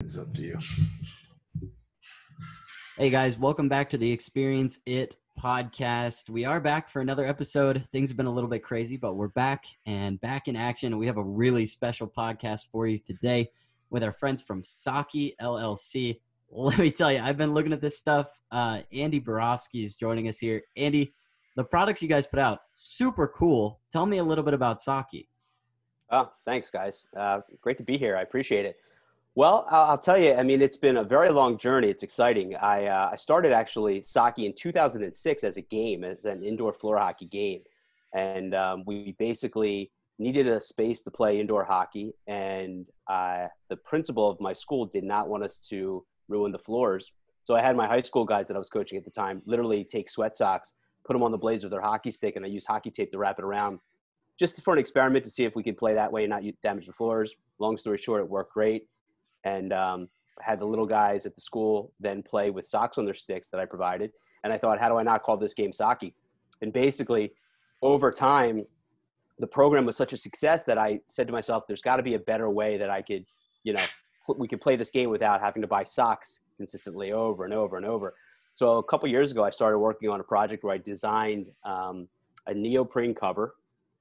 It's up to you. Hey guys, welcome back to the Experience It podcast. We are back for another episode. Things have been a little bit crazy, but we're back and back in action. We have a really special podcast for you today with our friends from Sockey LLC. Let me tell you, I've been looking at this stuff. Andy Borowsky is joining us here. Andy, the products you guys put out, super cool. Tell me a little bit about Sockey. Oh, thanks, guys. Great to be here. I appreciate it. Well, I'll tell you, I mean, it's been a very long journey. It's exciting. I started actually Sockey in 2006 as a game, as an indoor floor hockey game. And we basically needed a space to play indoor hockey. And the principal of my school did not want us to ruin the floors. So I had my high school guys that I was coaching at the time literally take sweat socks, put them on the blades of their hockey stick, and I used hockey tape to wrap it around just for an experiment to see if we could play that way and not damage the floors. Long story short, it worked great. And had the little guys at the school then play with socks on their sticks that I provided. And I thought, how do I not call this game Sockey? And basically, over time, the program was such a success that I said to myself, there's got to be a better way that I could, we could play this game without having to buy socks consistently over and over and over. So a couple years ago, I started working on a project where I designed a neoprene cover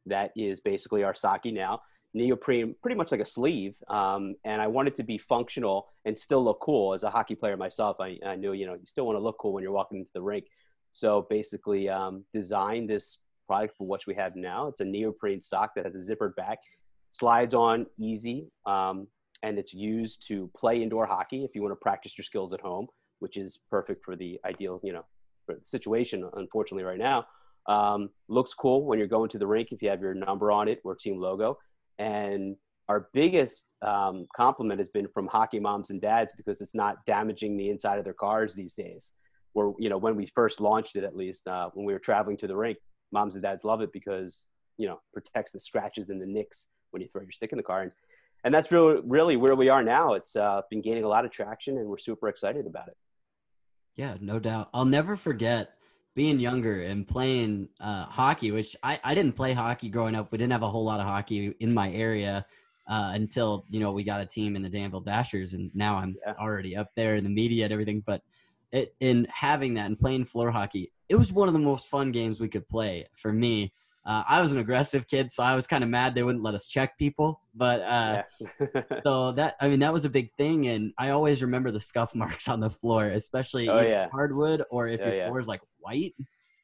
that is basically our Sockey now. Neoprene, pretty much like a sleeve. And I wanted to be functional and still look cool. As a hockey player myself, I knew, you still want to look cool when you're walking into the rink. So basically designed this product for what we have now. It's a neoprene sock that has a zippered back, slides on easy, and it's used to play indoor hockey if you want to practice your skills at home, which is perfect for the ideal, for the situation, unfortunately, right now. Looks cool when you're going to the rink if you have your number on it or team logo. And our biggest compliment has been from hockey moms and dads because it's not damaging the inside of their cars these days. Or, when we first launched it, at least when we were traveling to the rink, moms and dads love it because, protects the scratches and the nicks when you throw your stick in the car. And that's really where we are now. It's been gaining a lot of traction and we're super excited about it. Yeah, no doubt. I'll never forget being younger and playing hockey, which I didn't play hockey growing up. We didn't have a whole lot of hockey in my area until, we got a team in the Danville Dashers. And now I'm already up there in the media and everything. But in having that and playing floor hockey, it was one of the most fun games we could play for me. I was an aggressive kid, so I was kind of mad they wouldn't let us check people. But so that was a big thing. And I always remember the scuff marks on the floor, especially hardwood or if your floor is like white.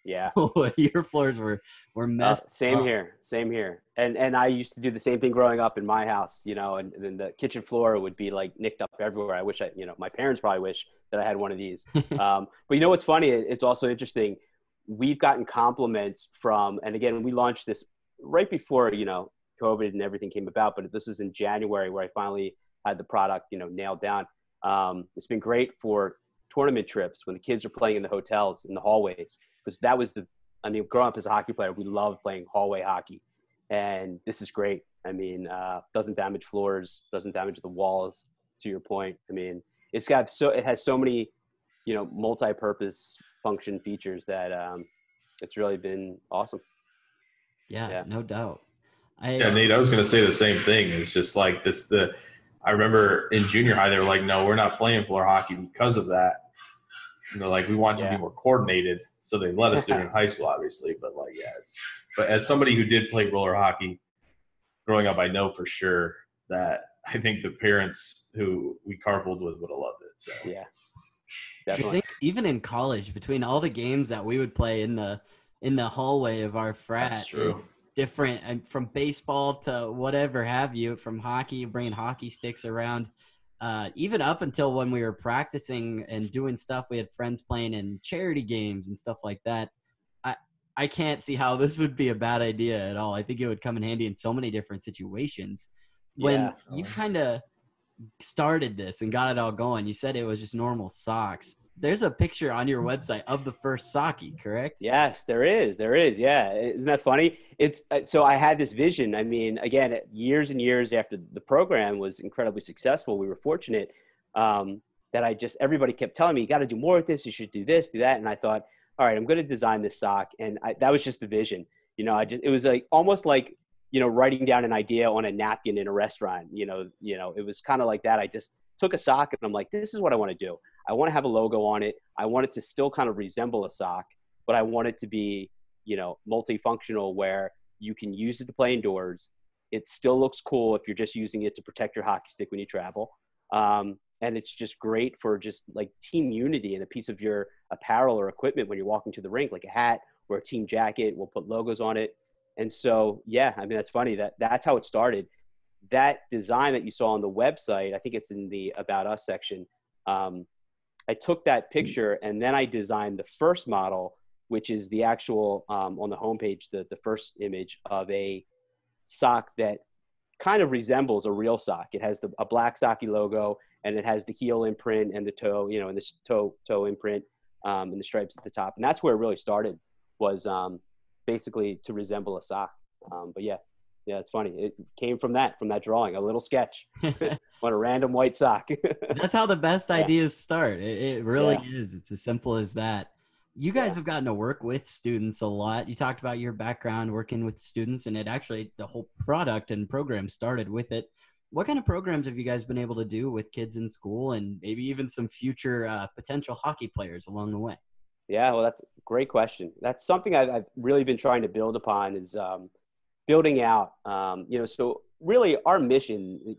Yeah. Your floors were messed Same up. here. And I used to do the same thing growing up in my house, and then the kitchen floor would be like nicked up everywhere. I wish my parents probably wish that I had one of these. But what's funny? It's also interesting. We've gotten compliments from, and again, we launched this right before, COVID and everything came about, but this is in January where I finally had the product, nailed down. It's been great for tournament trips when the kids are playing in the hotels, in the hallways, because that was growing up as a hockey player, we loved playing hallway hockey. And this is great. Doesn't damage floors, doesn't damage the walls, to your point. It has so many, multi-purpose function features that it's really been awesome. Yeah, no doubt. Nate, I was going to say the same thing. It's just like this, I remember in junior high, they were like, no, we're not playing floor hockey because of that. We want you to be more coordinated. So they let us do it in high school, obviously. But but as somebody who did play roller hockey growing up, I know for sure that I think the parents who we carpooled with would have loved it. So yeah. Definitely. I think even in college, between all the games that we would play in the hallway of our frat, different, and from baseball to whatever have you, from hockey, bringing hockey sticks around, even up until when we were practicing and doing stuff, we had friends playing in charity games and stuff like that. I can't see how this would be a bad idea at all. I think it would come in handy in so many different situations. When you kind of started this and got it all going, you said it was just normal socks. There's a picture on your website of the first Sockey, correct? Yes, there is. Yeah. Isn't that funny? So I had this vision. Again, years and years after the program was incredibly successful, we were fortunate that everybody kept telling me, you got to do more with this. You should do this, do that. And I thought, all right, I'm going to design this sock. And that was just the vision. It was almost like, writing down an idea on a napkin in a restaurant, it was kind of like that. I just took a sock and I'm like, this is what I want to do. I want to have a logo on it. I want it to still kind of resemble a sock, but I want it to be, multifunctional where you can use it to play indoors. It still looks cool if you're just using it to protect your hockey stick when you travel. And it's just great for just like team unity and a piece of your apparel or equipment when you're walking to the rink, like a hat or a team jacket. We'll put logos on it. And so, yeah, I mean, that's funny that's how it started. That design that you saw on the website, I think it's in the About Us section. I took that picture and then I designed the first model, which is the actual, on the homepage, the first image of a sock that kind of resembles a real sock. It has a black Sockey logo, and it has the heel imprint and the toe, and the toe imprint, and the stripes at the top. And that's where it really started, was basically to resemble a sock. But yeah, it's funny. It came from that drawing, a little sketch on a random white sock. That's how the best ideas start. It really is. It's as simple as that. You guys have gotten to work with students a lot. You talked about your background working with students, and the whole product and program started with it. What kind of programs have you guys been able to do with kids in school, and maybe even some future potential hockey players along the way? Yeah, well, that's a great question. That's something I've really been trying to build upon, is building out, so really our mission,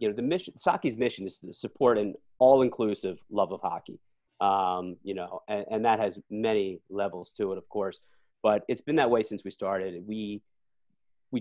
Sockey's mission is to support an all-inclusive love of hockey. And that has many levels to it, of course, but it's been that way since we started. We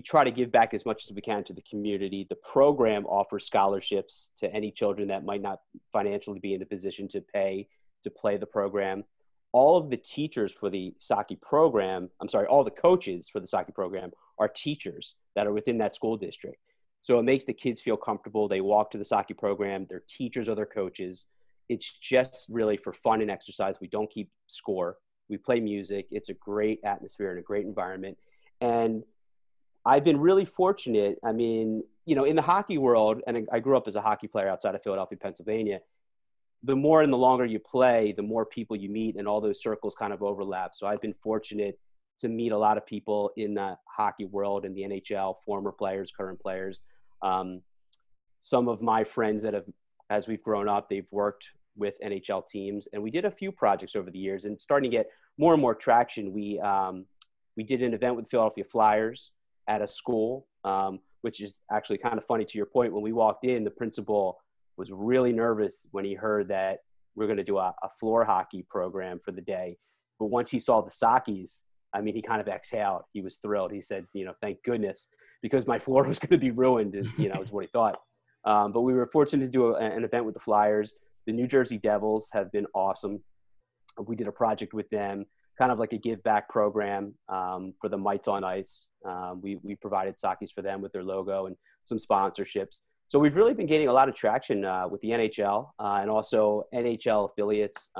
try to give back as much as we can to the community. The program offers scholarships to any children that might not financially be in a position to pay to play the program. All of the teachers for the Sockey program, all the coaches for the Sockey program are teachers that are within that school district. So it makes the kids feel comfortable. They walk to the Sockey program. Their teachers are their coaches. It's just really for fun and exercise. We don't keep score. We play music. It's a great atmosphere and a great environment. And I've been really fortunate. I mean, in the hockey world, and I grew up as a hockey player outside of Philadelphia, Pennsylvania, the more and the longer you play, the more people you meet, and all those circles kind of overlap. So I've been fortunate to meet a lot of people in the hockey world, in the NHL, former players, current players. Some of my friends that have, as we've grown up, they've worked with NHL teams, and we did a few projects over the years and starting to get more and more traction. We did an event with Philadelphia Flyers at a school, which is actually kind of funny. To your point, when we walked in, the principal was really nervous when he heard that we're going to do a floor hockey program for the day. But once he saw the Sockeys, I mean, he kind of exhaled. He was thrilled. He said, thank goodness, because my floor was going to be ruined, is what he thought. But we were fortunate to do an event with the Flyers. The New Jersey Devils have been awesome. We did a project with them, kind of like a give back program for the Mites on Ice. We provided Sockeys for them with their logo and some sponsorships. So we've really been gaining a lot of traction with the NHL and also NHL affiliates.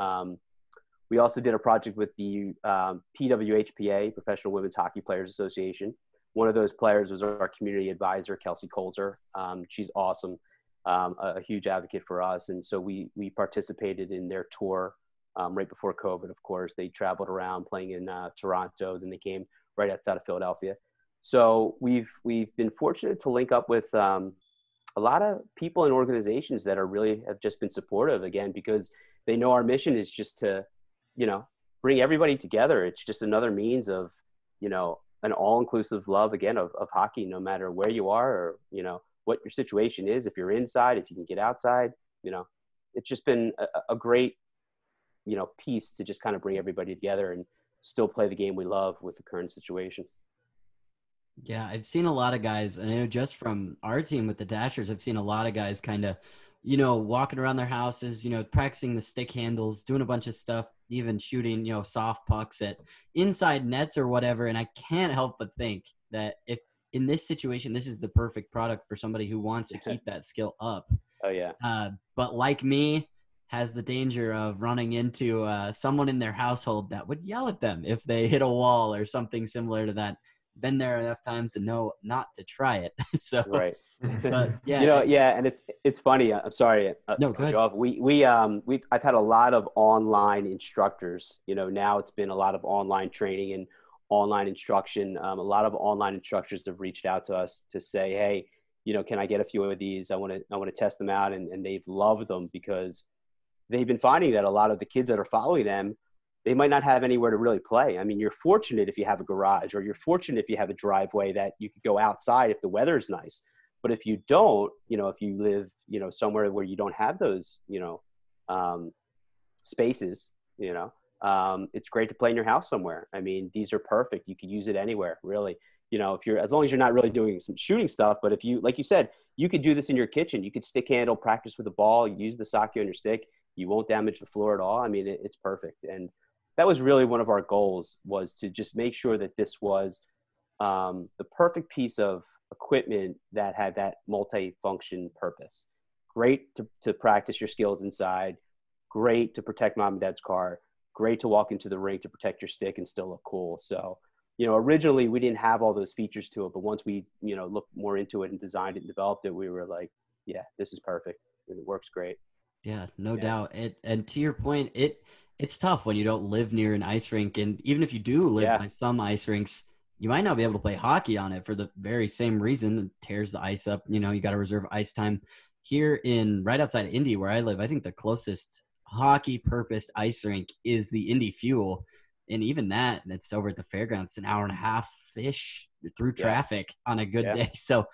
We also did a project with the PWHPA, Professional Women's Hockey Players Association. One of those players was our community advisor, Kelsey Colzer. She's awesome, a huge advocate for us. And so we participated in their tour right before COVID, of course. They traveled around playing in Toronto, then they came right outside of Philadelphia. So we've been fortunate to link up with a lot of people and organizations that have just been supportive, again, because they know our mission is just to, bring everybody together. It's just another means of, an all-inclusive love, again, of hockey, no matter where you are or, what your situation is. If you're inside, if you can get outside, it's just been a great, piece to just kind of bring everybody together and still play the game we love with the current situation. Yeah, I've seen a lot of guys, and I know just from our team with the Dashers, I've seen a lot of guys kind of, walking around their houses, practicing the stick handles, doing a bunch of stuff, even shooting, soft pucks at inside nets or whatever. And I can't help but think that if in this situation, this is the perfect product for somebody who wants to keep that skill up. Oh, yeah. But like me, has the danger of running into someone in their household that would yell at them if they hit a wall or something similar to that. Been there enough times to know not to try it. So right. But yeah, and it's funny. I'm sorry. No, go ahead. I've had a lot of online instructors. Now it's been a lot of online training and online instruction. A lot of online instructors have reached out to us to say, hey, can I get a few of these? I want to test them out. And they've loved them because they've been finding that a lot of the kids that are following them, they might not have anywhere to really play. I mean, you're fortunate if you have a garage, or you're fortunate if you have a driveway that you could go outside if the weather's nice. But if you don't, if you live, somewhere where you don't have those, spaces, it's great to play in your house somewhere. I mean, these are perfect. You could use it anywhere, really. As long as you're not really doing some shooting stuff, but if you, like you said, you could do this in your kitchen. You could stick handle, practice with the ball, use the Sockey on your stick. You won't damage the floor at all. I mean, it's perfect. And that was really one of our goals, was to just make sure that this was the perfect piece of equipment that had that multi-function purpose. Great to practice your skills inside, great to protect mom and dad's car, great to walk into the rink to protect your stick and still look cool. So, originally we didn't have all those features to it, but once we, looked more into it and designed it and developed it, we were like, yeah, this is perfect. And it works great. Yeah, no doubt. And to your point, it's tough when you don't live near an ice rink. And even if you do live by some ice rinks, you might not be able to play hockey on it for the very same reason. It tears the ice up. You got to reserve ice time. Here right outside of Indy, where I live, I think the closest hockey purposed ice rink is the Indy Fuel. And even that's over at the fairgrounds. It's an hour and a half-ish through traffic on a good day. So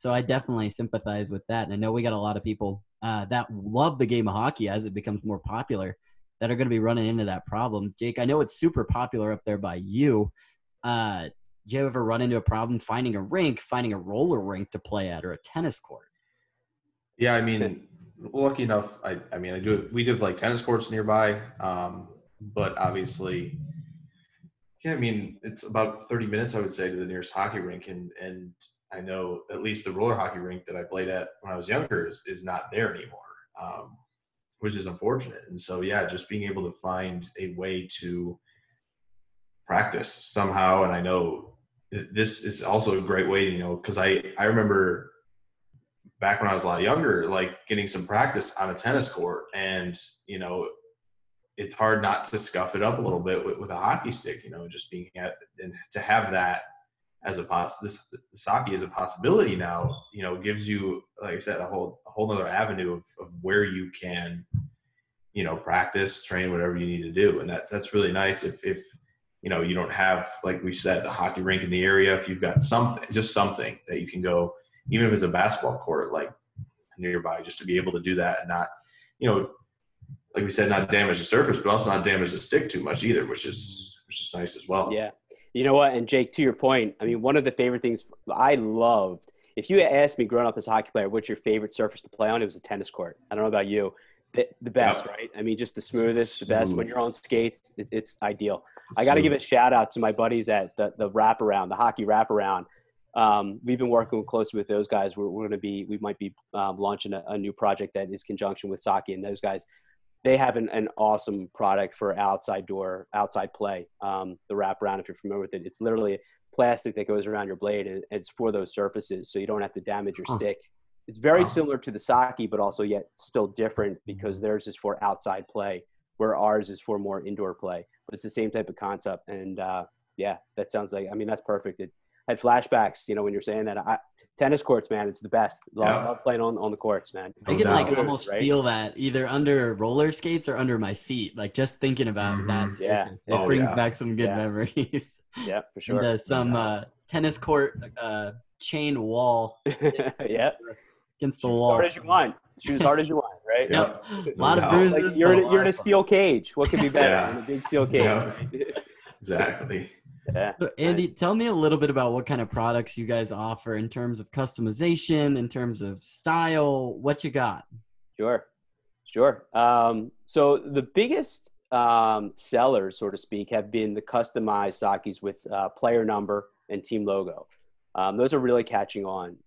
I definitely sympathize with that. And I know we got a lot of people that love the game of hockey as it becomes more popular that are going to be running into that problem. Jake, I know it's super popular up there by you. Do you ever run into a problem finding a roller rink to play at, or a tennis court? Yeah, I mean, lucky enough, we do have like tennis courts nearby, but obviously, yeah, I mean, it's about 30 minutes, I would say, to the nearest hockey rink, and I know at least the roller hockey rink that I played at when I was younger is not there anymore, which is unfortunate. And so, yeah, just being able to find a way to practice somehow, and I know this is also a great way, because I remember back when I was a lot younger, like getting some practice on a tennis court, and it's hard not to scuff it up a little bit with a hockey stick, just being and to have that as the Sockey as a possibility now, gives you, like I said, a whole other avenue of where you can, practice, train, whatever you need to do. And that's really nice if you don't have, like we said, a hockey rink in the area. If you've got something that you can go, even if it's a basketball court, like nearby, just to be able to do that and not, like we said, not damage the surface, but also not damage the stick too much either, which is nice as well. Yeah. You know what? And Jake, to your point, I mean, one of the favorite things I loved, if you asked me growing up as a hockey player, what's your favorite surface to play on? It was a tennis court. I don't know about you. The best, right? I mean, just the smoothest, the best. When you're on skates, it's ideal. I got to give a shout out to my buddies at the wraparound, the hockey wraparound. We've been working closely with those guys. We might be launching a new project that is conjunction with Sockey, and those guys, they have an awesome product for outside play. The wraparound, if you're familiar with it, it's literally plastic that goes around your blade, and it's for those surfaces, so you don't have to damage your stick. It's very similar to the Sockey, but also yet still different, because theirs is for outside play, where ours is for more indoor play. But it's the same type of concept, and that sounds like, I mean, that's perfect. It had flashbacks, when you're saying that. Tennis courts, man, it's the best. Love playing on the courts, man. I can almost feel that either under roller skates or under my feet. Like just thinking about that surface, it brings back some good memories. Yeah, for sure. And, some tennis court chain wall. Against the wall. As hard as you want. Shoot as hard as you want, right? Yep. A lot of bruises. Like you're in a steel cage. What could be better than a big steel cage? Yeah. Exactly. Yeah. So Andy, tell me a little bit about what kind of products you guys offer in terms of customization, in terms of style. What you got? Sure. So the biggest sellers, so to speak, have been the customized Sockeys with player number and team logo. Those are really catching on.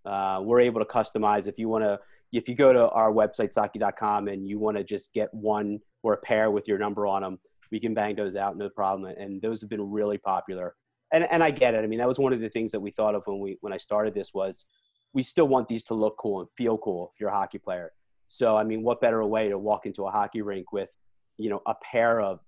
We're able to customize if you go to our website, Sockey.com, and you want to just get one or a pair with your number on them, we can bang those out, no problem. And those have been really popular. And I get it. I mean, that was one of the things that we thought of when I started this, was we still want these to look cool and feel cool if you're a hockey player. So, I mean, what better way to walk into a hockey rink with, a pair of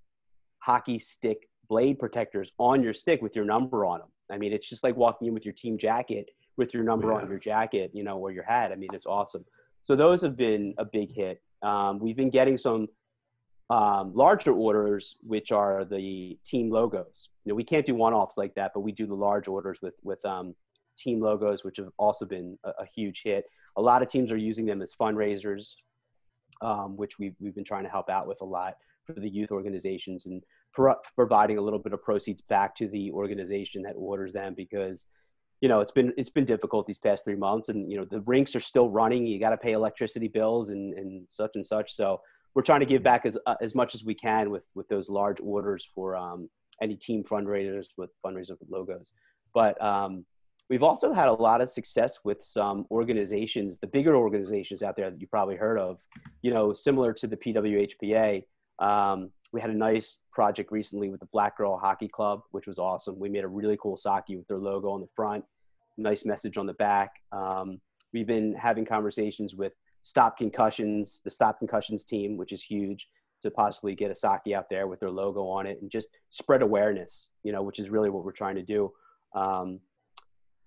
hockey stick blade protectors on your stick with your number on them. I mean, it's just like walking in with your team jacket with your number on your jacket, or your hat. I mean, it's awesome. So those have been a big hit. We've been getting some larger orders, which are the team logos. We can't do one-offs like that, but we do the large orders with team logos, which have also been a huge hit. A lot of teams are using them as fundraisers, which we've been trying to help out with a lot for the youth organizations, and providing a little bit of proceeds back to the organization that orders them, because it's been difficult these past 3 months, and the rinks are still running. You got to pay electricity bills and such and such. So we're trying to give back as much as we can with those large orders for any team fundraisers with logos. But we've also had a lot of success with some organizations, the bigger organizations out there that you probably heard of, similar to the PWHPA. We had a nice project recently with the Black Girl Hockey Club, which was awesome. We made a really cool Sockey with their logo on the front, nice message on the back. We've been having conversations with Stop Concussions, the Stop Concussions team, which is huge, to possibly get a Sockey out there with their logo on it and just spread awareness, which is really what we're trying to do.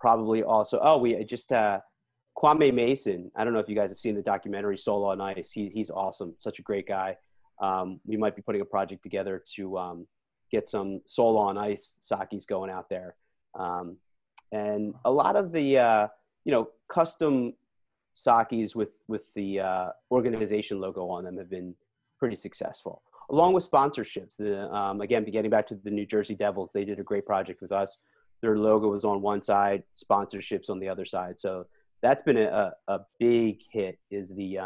Probably also, we just Kwame Mason. I don't know if you guys have seen the documentary Solo on Ice. He's awesome, such a great guy. We might be putting a project together to get some Solo on Ice Sockeys going out there. And a lot of the, custom Sockeys with the organization logo on them have been pretty successful, along with sponsorships. Again, getting back to the New Jersey Devils, they did a great project with us. Their logo was on one side, sponsorships on the other side. So that's been a big hit, is the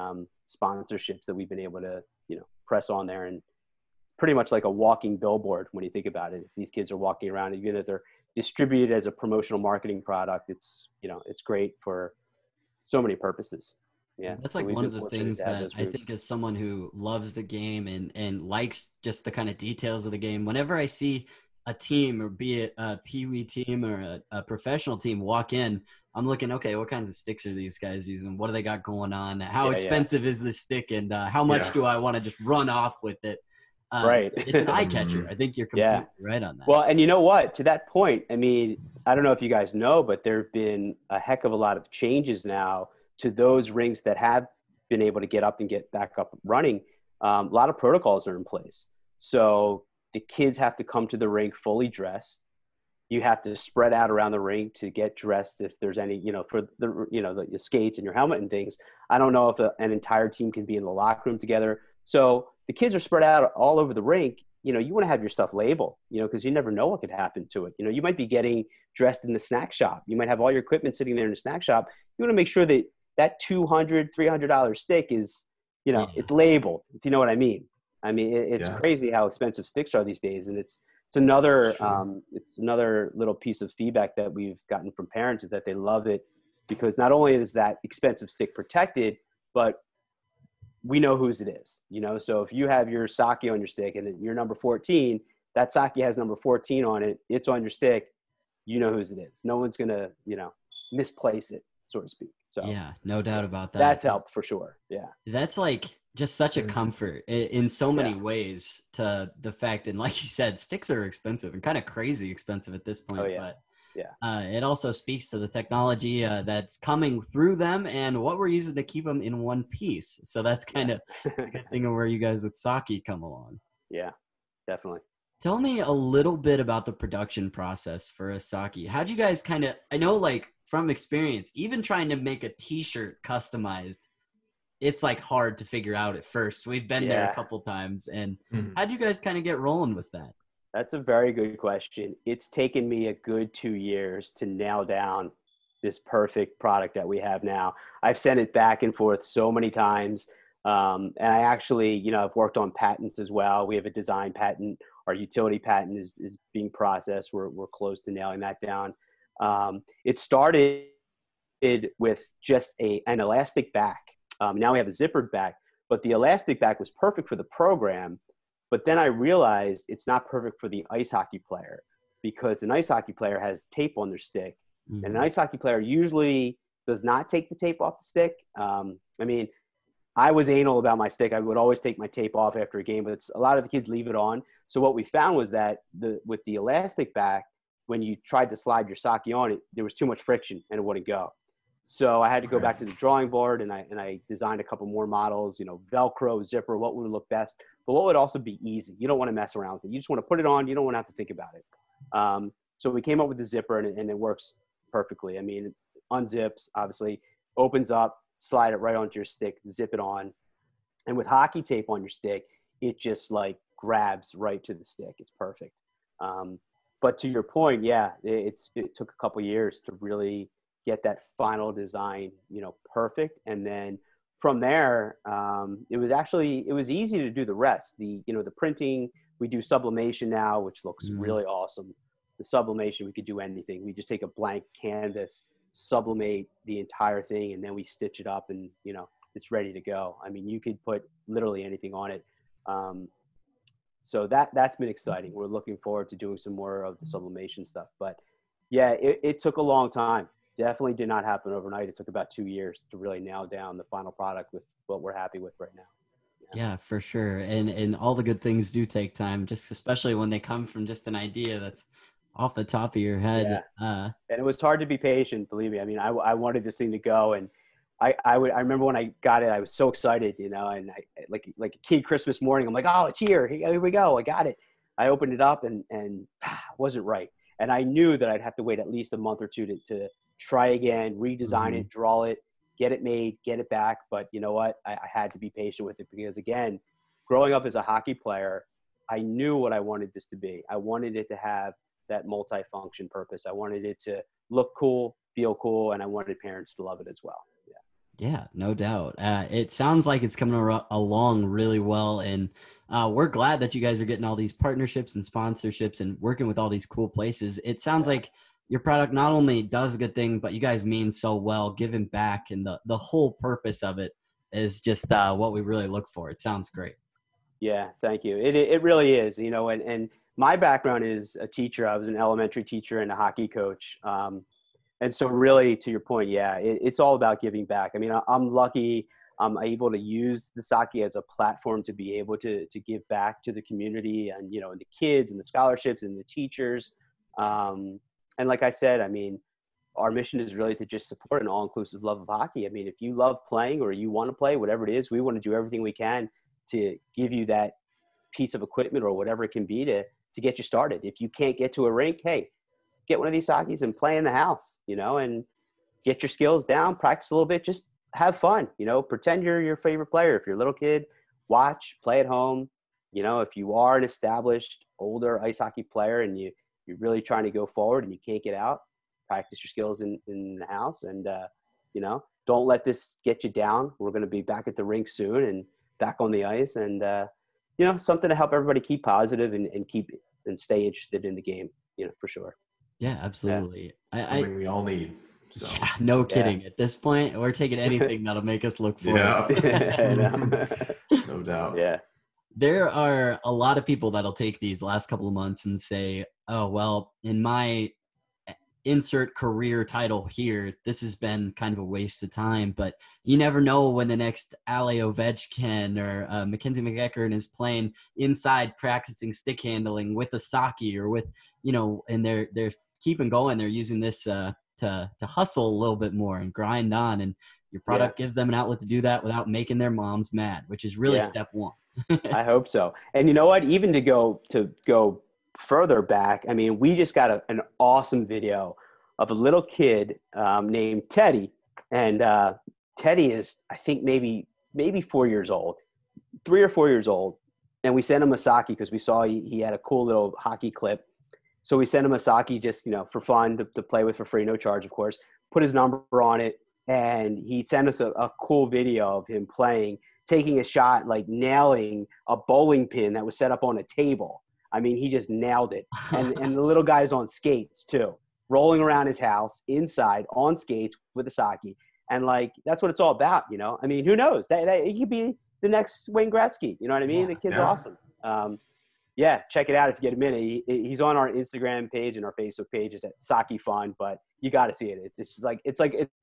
sponsorships that we've been able to, press on there. And it's pretty much like a walking billboard when you think about it. If these kids are walking around, even if they're distributed as a promotional marketing product, it's great for so many purposes. Yeah. That's like one of the things that I think, as someone who loves the game and likes just the kind of details of the game, whenever I see a team, or be it a peewee team or a professional team, walk in, I'm looking, okay, what kinds of sticks are these guys using? What do they got going on? How expensive is this stick? And how much do I want to just run off with it? Right. It's an eye catcher. I think you're completely right on that. Well, and you know what? To that point, I mean, I don't know if you guys know, but there have been a heck of a lot of changes now to those rinks that have been able to get up and get back up running. A lot of protocols are in place. So the kids have to come to the rink fully dressed. You have to spread out around the rink to get dressed if there's any, for the skates and your helmet and things. I don't know if an entire team can be in the locker room together. So the kids are spread out all over the rink. You want to have your stuff labeled, because you never know what could happen to it. You might be getting dressed in the snack shop. You might have all your equipment sitting there in the snack shop. You want to make sure that that $200, $300 stick is, it's labeled, if you know what I mean. I mean, it's crazy how expensive sticks are these days. And it's another little piece of feedback that we've gotten from parents, is that they love it, because not only is that expensive stick protected, but we know whose it is, So if you have your Sockey on your stick and you're number 14, that Sockey has number 14 on it, it's on your stick, whose it is. No one's going to, misplace it, so to speak. So yeah, no doubt about that. That's helped for sure. Yeah. That's like just such a comfort in so many ways, to the fact. And like you said, sticks are expensive and kind of crazy expensive at this point. But it also speaks to the technology that's coming through them and what we're using to keep them in one piece. So that's kind of a good thing of where you guys with Sockey come along. Yeah, definitely. Tell me a little bit about the production process for a Sockey. How'd you guys I know, like, from experience, even trying to make a t-shirt customized, it's like hard to figure out at first. We've been there a couple times. And how'd you guys kind of get rolling with that? That's a very good question. It's taken me a good 2 years to nail down this perfect product that we have now. I've sent it back and forth so many times. And I actually, I've worked on patents as well. We have a design patent. Our utility patent is being processed. We're close to nailing that down. It started with just an elastic back. Now we have a zippered back, but the elastic back was perfect for the program. But then I realized it's not perfect for the ice hockey player, because an ice hockey player has tape on their stick. And an ice hockey player usually does not take the tape off the stick. I mean, I was anal about my stick. I would always take my tape off after a game, but a lot of the kids leave it on. So what we found was that with the elastic back, when you tried to slide your Sockey on it, there was too much friction and it wouldn't go. So I had to go back to the drawing board, and I designed a couple more models, Velcro, zipper, what would look best, but what would also be easy. You don't want to mess around with it. You just want to put it on. You don't want to have to think about it. So we came up with the zipper, and it works perfectly. I mean, it unzips, obviously, opens up, slide it right onto your stick, zip it on. And with hockey tape on your stick, it just like grabs right to the stick. It's perfect. But to your point, yeah, it took a couple years to really get that final design, perfect. And then from there, it was easy to do the rest. The printing, we do sublimation now, which looks really awesome. The sublimation, we could do anything. We just take a blank canvas, sublimate the entire thing, and then we stitch it up, and, it's ready to go. I mean, you could put literally anything on it. So that's been exciting. We're looking forward to doing some more of the sublimation stuff. But yeah, it took a long time. Definitely did not happen overnight. It took about 2 years to really nail down the final product with what we're happy with right now. Yeah, for sure. And all the good things do take time, just especially when they come from just an idea that's off the top of your head. Yeah. And it was hard to be patient, believe me. I mean, I wanted this thing to go, and I remember when I got it, I was so excited, and I like a kid Christmas morning, I'm like, oh, it's here. Here we go. I got it. I opened it up and it wasn't right. And I knew that I'd have to wait at least a month or two to try again, redesign it, draw it, get it made, get it back. But you know what? I had to be patient with it because, again, growing up as a hockey player, I knew what I wanted this to be. I wanted it to have that multi-function purpose. I wanted it to look cool, feel cool, and I wanted parents to love it as well. Yeah, no doubt. It sounds like it's coming along really well, and we're glad that you guys are getting all these partnerships and sponsorships and working with all these cool places. It sounds like your product not only does a good thing, but you guys mean so well, giving back, and the whole purpose of it is just what we really look for. It sounds great. Yeah, thank you. It really is, and my background is a teacher. I was an elementary teacher and a hockey coach. And so really, to your point, yeah, it's all about giving back. I mean, I'm lucky I'm able to use the Sockey as a platform to be able to give back to the community and, and the kids and the scholarships and the teachers. And like I said, I mean, our mission is really to just support an all-inclusive love of hockey. I mean, if you love playing or you want to play, whatever it is, we want to do everything we can to give you that piece of equipment or whatever it can be to get you started. If you can't get to a rink, hey, get one of these Sockeys and play in the house, and get your skills down, practice a little bit, just have fun, pretend you're your favorite player. If you're a little kid, watch, play at home. If you are an established older ice hockey player and you're really trying to go forward and you can't get out, practice your skills in the house, and, don't let this get you down. We're going to be back at the rink soon and back on the ice, and, something to help everybody keep positive and keep and stay interested in the game, for sure. Yeah, absolutely. Yeah. I think we all need. So. Yeah, no kidding. Yeah. At this point, we're taking anything that'll make us look forward. Yeah. No doubt. Yeah. There are a lot of people that'll take these last couple of months and say, oh, well, in my insert career title here, this has been kind of a waste of time, but you never know when the next Ale Ovechkin or Mackenzie McEachern is playing inside practicing stick handling with a Sockey or with, and they're keeping going. They're using this to hustle a little bit more and grind on, and your product gives them an outlet to do that without making their moms mad, which is really step one. I hope so. And you know what, even to go further back, I mean, we just got an awesome video of a little kid named Teddy. And Teddy is, I think, maybe 4 years old, 3 or 4 years old. And we sent him a Sockey because we saw he had a cool little hockey clip. So we sent him a Sockey just, for fun to play with for free, no charge, of course, put his number on it. And he sent us a cool video of him playing, taking a shot, like nailing a bowling pin that was set up on a table. I mean, he just nailed it. And the little guy's on skates too, rolling around his house inside on skates with a Sockey. And that's what it's all about, I mean, who knows? That he could be the next Wayne Gretzky. You know what I mean? Yeah, the kid's awesome. Check it out if you get a minute. He's on our Instagram page and our Facebook page. It's at Sockey Fun, but you got to see it. It's just it's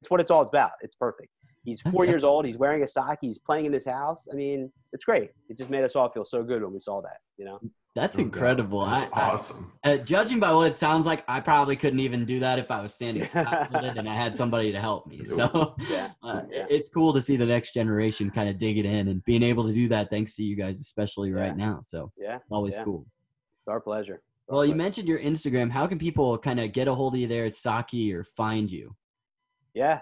what it's all about. It's perfect. He's 4 years old. He's wearing a Sockey. He's playing in his house. I mean, it's great. It just made us all feel so good when we saw that, you know? That's incredible. That's awesome. Judging by what it sounds like, I probably couldn't even do that if I was standing flat-footed and I had somebody to help me. So it's cool to see the next generation kind of dig it in and being able to do that thanks to you guys, especially right now. So always cool. It's our pleasure. Well, you mentioned your Instagram. How can people kind of get a hold of you there at Sockey or find you? Yeah.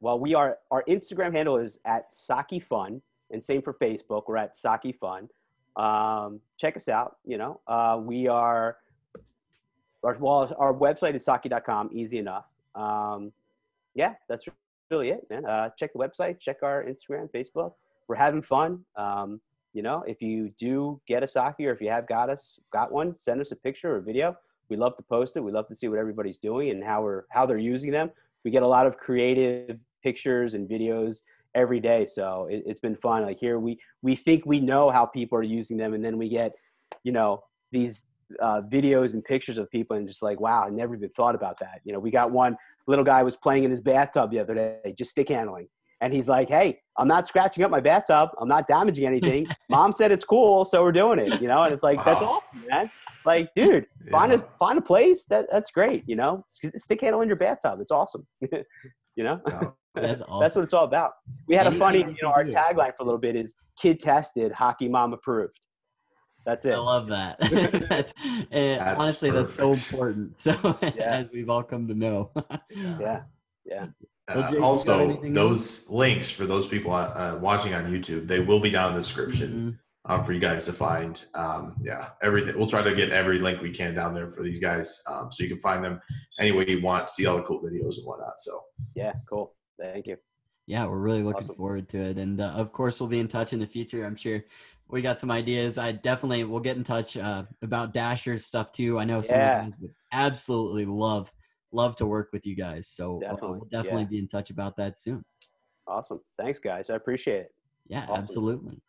Well, our Instagram handle is at Sockey Fun, and same for Facebook. We're at Sockey Fun. Check us out. You know, our website is sockey.com. Easy enough. That's really it, man. Check the website, check our Instagram, Facebook. We're having fun. You know, if you do get a Sockey, or if you have got one, send us a picture or a video. We love to post it. We love to see what everybody's doing and how they're using them. We get a lot of creative pictures and videos every day. So it's been fun. Like here, we think we know how people are using them. And then we get, you know, these videos and pictures of people and just like, wow, I never even thought about that. You know, we got one little guy was playing in his bathtub the other day, just stick handling. And he's like, hey, I'm not scratching up my bathtub. I'm not damaging anything. Mom said it's cool, so we're doing it, you know? And it's like, That's awesome, man. Like, dude, find a place that's great, you know? Stick handle in your bathtub. It's awesome. You know? That's awesome. That's what it's all about. We had a funny, you know, our tagline for a little bit is kid tested, hockey mom approved. That's it. I love that. Honestly, perfect. That's so important. So as we've all come to know. Yeah. Jake, also, those links for those people watching on YouTube, they will be down in the description for you guys to find. Everything. We'll try to get every link we can down there for these guys, so you can find them any way you want, see all the cool videos and whatnot. So cool. Thank you. Yeah, we're really looking forward to it, and of course, we'll be in touch in the future. I'm sure we got some ideas. I definitely will get in touch about Dasher's stuff too. I know some of you guys would absolutely love to work with you guys. So we'll definitely be in touch about that soon. Awesome. Thanks, guys. I appreciate it. Yeah, awesome. Absolutely.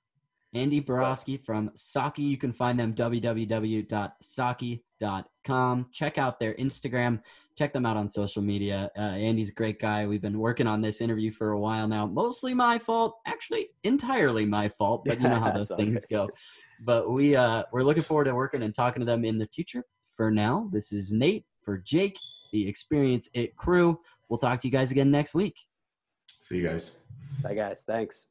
Andy Borowsky from Sockey. You can find them www.sockey.com. Check out their Instagram. Check them out on social media. Andy's a great guy. We've been working on this interview for a while now. Mostly my fault. Actually, entirely my fault. But you know how those things go. But we're looking forward to working and talking to them in the future. For now, this is Nate for Jake, the Experience It crew. We'll talk to you guys again next week. See you guys. Bye, guys. Thanks.